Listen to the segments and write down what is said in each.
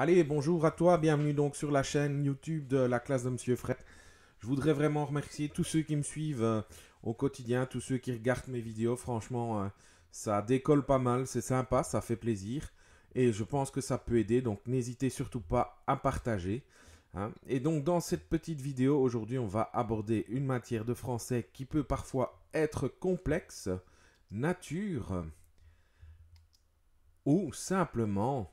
Allez, bonjour à toi, bienvenue donc sur la chaîne YouTube de la classe de Monsieur Fred. Je voudrais vraiment remercier tous ceux qui me suivent au quotidien, tous ceux qui regardent mes vidéos. Franchement, ça décolle pas mal, c'est sympa, ça fait plaisir. Et je pense que ça peut aider, donc n'hésitez surtout pas à partager, hein. Et donc dans cette petite vidéo, aujourd'hui, on va aborder une matière de français qui peut parfois être complexe, nature, ou simplement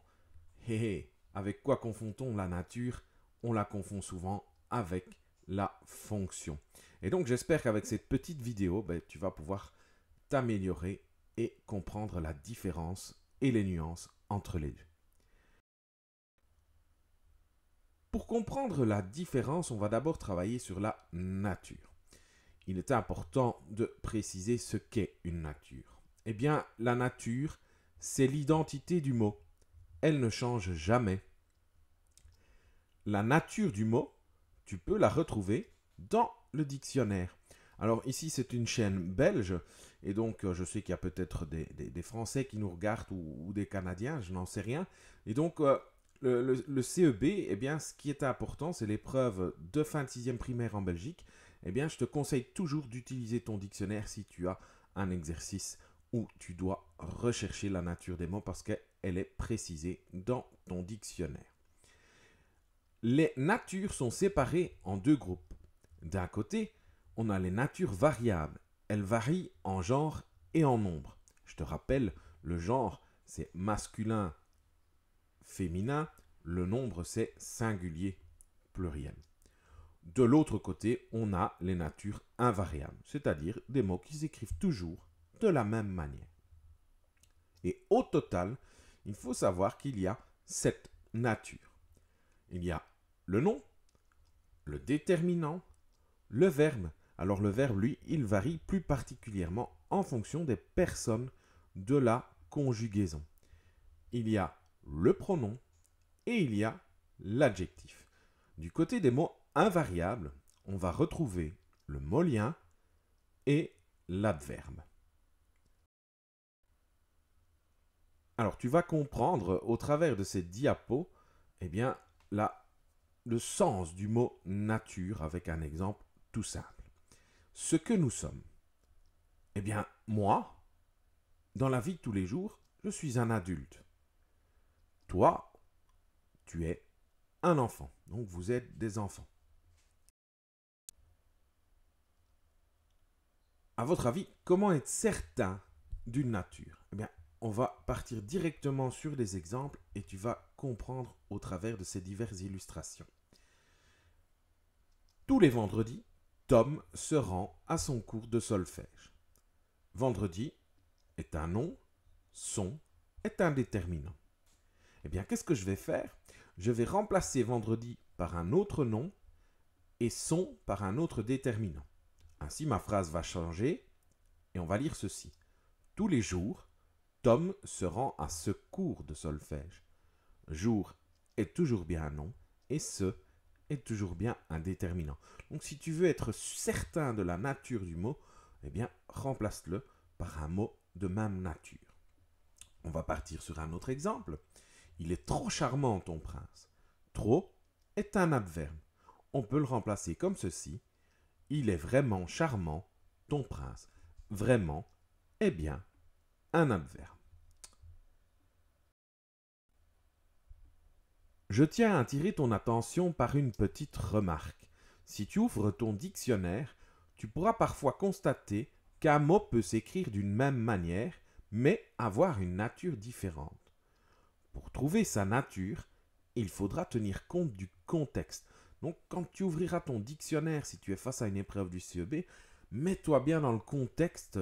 hé hé, avec quoi confond-on la nature? On la confond souvent avec la fonction. Et donc j'espère qu'avec cette petite vidéo, tu vas pouvoir t'améliorer et comprendre la différence et les nuances entre les deux. Pour comprendre la différence, on va d'abord travailler sur la nature. Il est important de préciser ce qu'est une nature. Eh bien, la nature, c'est l'identité du mot. Elle ne change jamais. La nature du mot, tu peux la retrouver dans le dictionnaire. Alors ici, c'est une chaîne belge, et donc je sais qu'il y a peut-être des Français qui nous regardent ou des Canadiens, je n'en sais rien. Et donc le CEB, eh bien, ce qui est important, c'est l'épreuve de fin de 6e primaire en Belgique. Eh bien, je te conseille toujours d'utiliser ton dictionnaire si tu as un exercice où tu dois rechercher la nature des mots parce qu'elle est précisée dans ton dictionnaire. Les natures sont séparées en deux groupes. D'un côté, on a les natures variables. Elles varient en genre et en nombre. Je te rappelle, le genre, c'est masculin, féminin. Le nombre, c'est singulier, pluriel. De l'autre côté, on a les natures invariables, c'est-à-dire des mots qui s'écrivent toujours de la même manière. Et au total, il faut savoir qu'il y a 7 natures. Il y a le nom, le déterminant, le verbe. Alors le verbe, lui, il varie plus particulièrement en fonction des personnes de la conjugaison. Il y a le pronom et il y a l'adjectif. Du côté des mots invariables, on va retrouver le mot lien et l'adverbe. Alors tu vas comprendre au travers de ces diapos, eh bien, le sens du mot nature avec un exemple tout simple. Ce que nous sommes. Eh bien, moi, dans la vie de tous les jours, je suis un adulte. Toi, tu es un enfant. Donc, vous êtes des enfants. À votre avis, comment être certain d'une nature? Eh bien, on va partir directement sur des exemples et tu vas comprendre au travers de ces diverses illustrations. Tous les vendredis, Tom se rend à son cours de solfège. Vendredi est un nom, son est un déterminant. Eh bien, qu'est-ce que je vais faire? Je vais remplacer vendredi par un autre nom et son par un autre déterminant. Ainsi, ma phrase va changer et on va lire ceci. Tous les jours, Tom se rend à ce cours de solfège. Jour est toujours bien un nom et ce est toujours bien un déterminant. Donc, si tu veux être certain de la nature du mot, eh bien, remplace-le par un mot de même nature. On va partir sur un autre exemple. Il est trop charmant, ton prince. Trop est un adverbe. On peut le remplacer comme ceci. Il est vraiment charmant, ton prince. Vraiment est bien un adverbe. Je tiens à attirer ton attention par une petite remarque. Si tu ouvres ton dictionnaire, tu pourras parfois constater qu'un mot peut s'écrire d'une même manière, mais avoir une nature différente. Pour trouver sa nature, il faudra tenir compte du contexte. Donc, quand tu ouvriras ton dictionnaire, si tu es face à une épreuve du CEB, mets-toi bien dans le contexte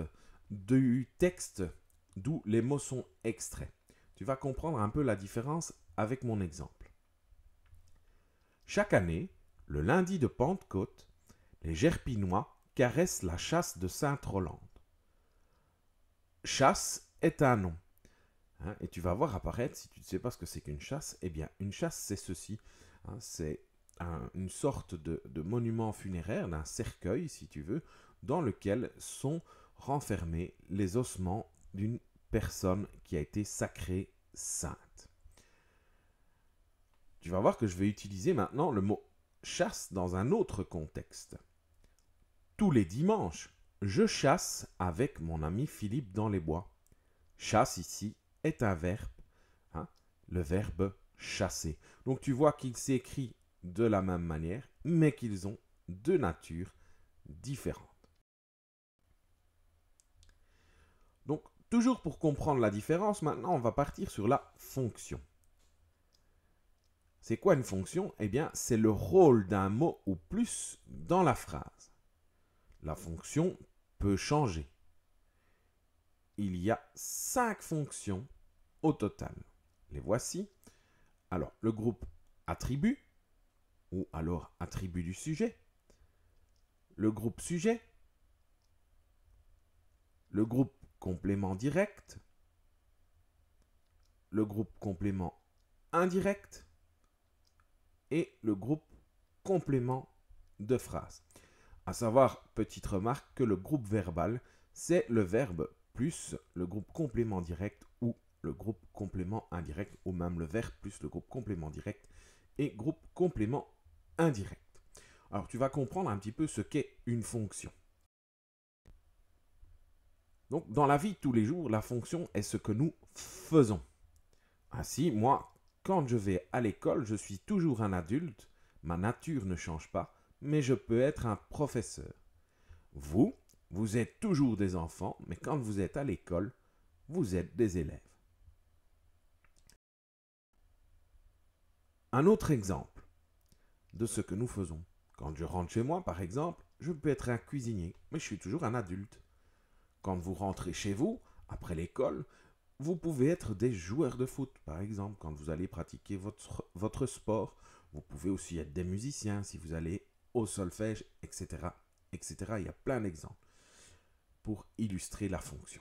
du texte d'où les mots sont extraits. Tu vas comprendre un peu la différence avec mon exemple. Chaque année, le lundi de Pentecôte, les Gerpinois caressent la châsse de Sainte-Rolande. Chasse est un nom. Et tu vas voir apparaître, si tu ne sais pas ce que c'est qu'une chasse, eh bien, une chasse, c'est ceci. C'est une sorte de monument funéraire, d'un cercueil, si tu veux, dans lequel sont renfermés les ossements d'une personne qui a été sacrée sainte. tu vas voir que je vais utiliser maintenant le mot chasse dans un autre contexte. Tous les dimanches, je chasse avec mon ami Philippe dans les bois. Chasse ici est un verbe, hein, le verbe chasser. Donc tu vois qu'il s'écrit de la même manière, mais qu'ils ont deux natures différentes. Donc toujours pour comprendre la différence, maintenant on va partir sur la fonction. C'est quoi une fonction? Eh bien, c'est le rôle d'un mot ou plus dans la phrase. La fonction peut changer. Il y a 5 fonctions au total. Les voici. Alors, le groupe attribut, ou alors attribut du sujet. Le groupe sujet. Le groupe complément direct. Le groupe complément indirect. Et le groupe complément de phrase. À savoir, petite remarque, que le groupe verbal, c'est le verbe plus le groupe complément direct ou le groupe complément indirect, ou même le verbe plus le groupe complément direct et groupe complément indirect. Alors, tu vas comprendre un petit peu ce qu'est une fonction. Donc, dans la vie de tous les jours, la fonction est ce que nous faisons. Ainsi, moi, quand je vais à l'école, je suis toujours un adulte, ma nature ne change pas, mais je peux être un professeur. Vous êtes toujours des enfants, mais quand vous êtes à l'école, vous êtes des élèves. Un autre exemple de ce que nous faisons. Quand je rentre chez moi, par exemple, je peux être un cuisinier, mais je suis toujours un adulte. Quand vous rentrez chez vous, après l'école, vous pouvez être des joueurs de foot, par exemple, quand vous allez pratiquer votre sport. Vous pouvez aussi être des musiciens si vous allez au solfège, etc., etc. Il y a plein d'exemples pour illustrer la fonction.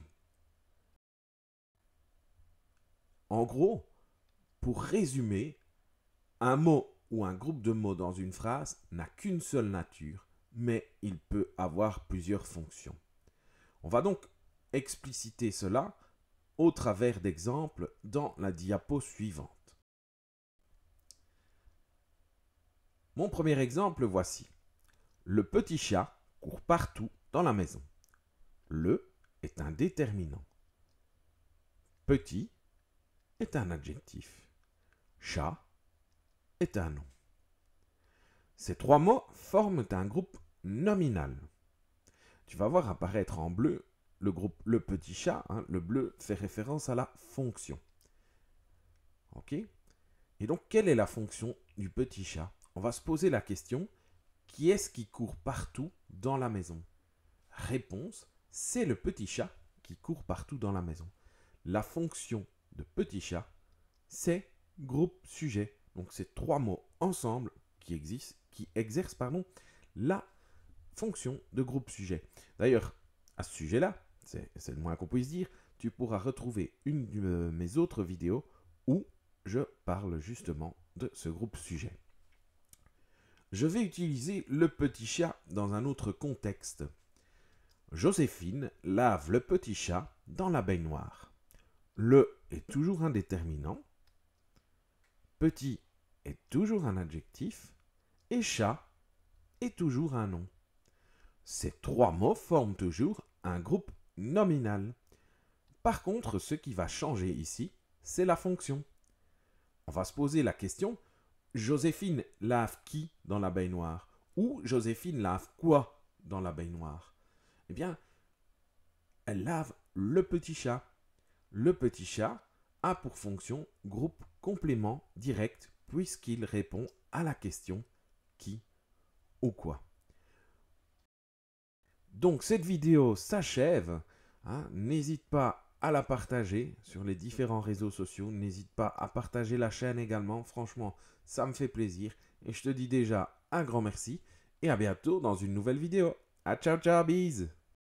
En gros, pour résumer, un mot ou un groupe de mots dans une phrase n'a qu'une seule nature, mais il peut avoir plusieurs fonctions. On va donc expliciter cela au travers d'exemples dans la diapo suivante. Mon premier exemple, voici. Le petit chat court partout dans la maison. Le est un déterminant. Petit est un adjectif. Chat est un nom. Ces trois mots forment un groupe nominal. Tu vas voir apparaître en bleu le groupe le petit chat. Le bleu fait référence à la fonction. Ok? Et donc, quelle est la fonction du petit chat? On va se poser la question, qui est-ce qui court partout dans la maison? Réponse, c'est le petit chat qui court partout dans la maison. La fonction de petit chat, c'est groupe sujet. Donc, c'est trois mots ensemble qui exercent la fonction de groupe sujet. D'ailleurs, à ce sujet-là, c'est le moins qu'on puisse dire, tu pourras retrouver une de mes autres vidéos où je parle justement de ce groupe sujet. Je vais utiliser le petit chat dans un autre contexte. Joséphine lave le petit chat dans la baignoire. Le est toujours un déterminant. Petit est toujours un adjectif. Et chat est toujours un nom. Ces trois mots forment toujours un groupe nominal. Par contre, ce qui va changer ici, c'est la fonction. On va se poser la question, Joséphine lave qui dans la baignoire? Ou Joséphine lave quoi dans la baignoire? Eh bien, elle lave le petit chat. Le petit chat a pour fonction groupe complément direct puisqu'il répond à la question qui ou quoi. Donc cette vidéo s'achève. N'hésite pas à la partager sur les différents réseaux sociaux. N'hésite pas à partager la chaîne également. Franchement, ça me fait plaisir. Et je te dis déjà un grand merci. Et à bientôt dans une nouvelle vidéo. Ciao, ciao, bise!